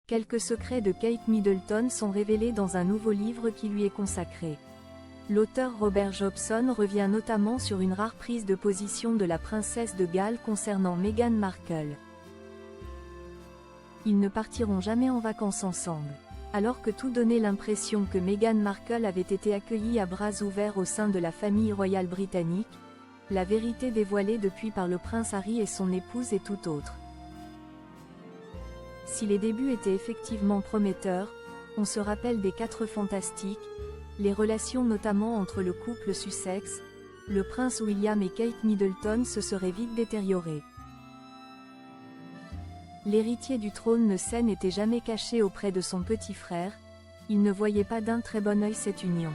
Quelques secrets de Kate Middleton sont révélés dans un nouveau livre qui lui est consacré. L'auteur Robert Jobson revient notamment sur une rare prise de position de la princesse de Galles concernant Meghan Markle. Ils ne partiront jamais en vacances ensemble. Alors que tout donnait l'impression que Meghan Markle avait été accueillie à bras ouverts au sein de la famille royale britannique, la vérité dévoilée depuis par le prince Harry et son épouse est tout autre. Si les débuts étaient effectivement prometteurs, on se rappelle des 4 Fantastiques, les relations notamment entre le couple Sussex, le prince William et Kate Middleton se seraient vite détériorées. L'héritier du trône ne n'était jamais caché auprès de son petit frère, il ne voyait pas d'un très bon œil cette union.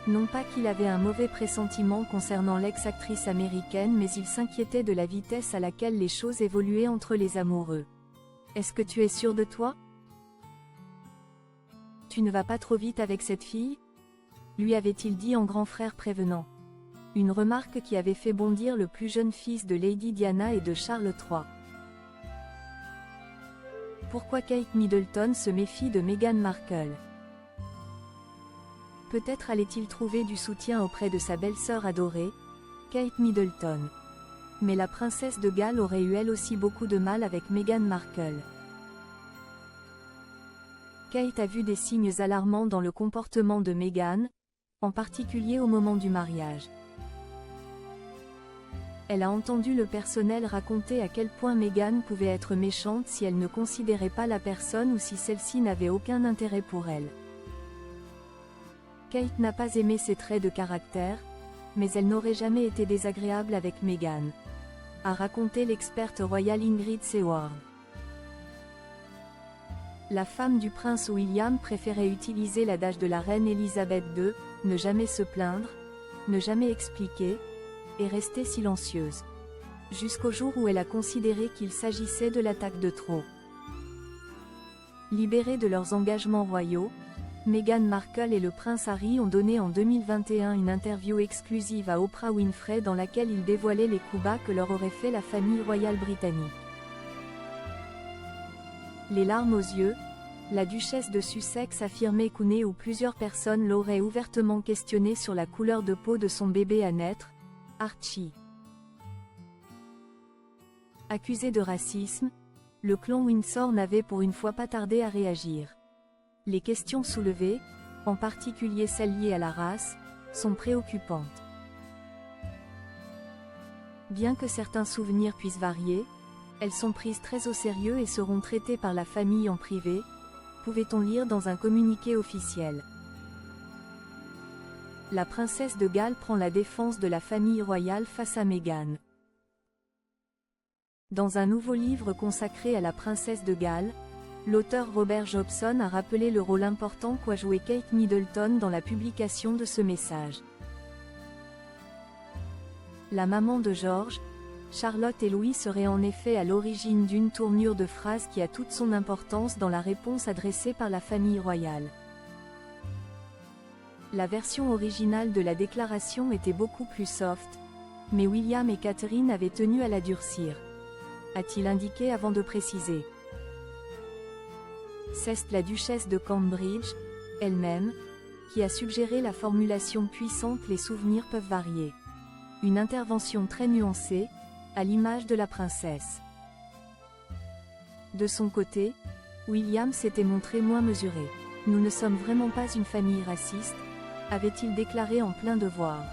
Non pas qu'il avait un mauvais pressentiment concernant l'ex-actrice américaine, mais il s'inquiétait de la vitesse à laquelle les choses évoluaient entre les amoureux. « Est-ce que tu es sûr de toi ? Tu ne vas pas trop vite avec cette fille ?» lui avait-il dit en grand frère prévenant. Une remarque qui avait fait bondir le plus jeune fils de Lady Diana et de Charles III. Pourquoi Kate Middleton se méfie de Meghan Markle ? Peut-être allait-il trouver du soutien auprès de sa belle-sœur adorée, Kate Middleton. Mais la princesse de Galles aurait eu elle aussi beaucoup de mal avec Meghan Markle. Kate a vu des signes alarmants dans le comportement de Meghan, en particulier au moment du mariage. Elle a entendu le personnel raconter à quel point Meghan pouvait être méchante si elle ne considérait pas la personne ou si celle-ci n'avait aucun intérêt pour elle. Kate n'a pas aimé ses traits de caractère, mais elle n'aurait jamais été désagréable avec Meghan, a raconté l'experte royale Ingrid Seward. La femme du prince William préférait utiliser l'adage de la reine Elisabeth II, ne jamais se plaindre, ne jamais expliquer, et rester silencieuse. Jusqu'au jour où elle a considéré qu'il s'agissait de l'attaque de trop. Libérés de leurs engagements royaux, Meghan Markle et le prince Harry ont donné en 2021 une interview exclusive à Oprah Winfrey dans laquelle ils dévoilaient les coups bas que leur aurait fait la famille royale britannique. Les larmes aux yeux, la duchesse de Sussex affirmait qu'une ou plusieurs personnes l'auraient ouvertement questionnée sur la couleur de peau de son bébé à naître, Archie. Accusé de racisme, le clan Windsor n'avait pour une fois pas tardé à réagir. Les questions soulevées, en particulier celles liées à la race, sont préoccupantes. Bien que certains souvenirs puissent varier, elles sont prises très au sérieux et seront traitées par la famille en privé, pouvait-on lire dans un communiqué officiel. La princesse de Galles prend la défense de la famille royale face à Meghan. Dans un nouveau livre consacré à la princesse de Galles, l'auteur Robert Jobson a rappelé le rôle important qu'a joué Kate Middleton dans la publication de ce message. La maman de George, Charlotte et Louis serait en effet à l'origine d'une tournure de phrase qui a toute son importance dans la réponse adressée par la famille royale. La version originale de la déclaration était beaucoup plus soft, mais William et Catherine avaient tenu à la durcir, a-t-il indiqué avant de préciser. C'est la duchesse de Cambridge, elle-même, qui a suggéré la formulation puissante « les souvenirs peuvent varier ». Une intervention très nuancée, à l'image de la princesse. De son côté, William s'était montré moins mesuré. « Nous ne sommes vraiment pas une famille raciste », avait-il déclaré en plein devoir.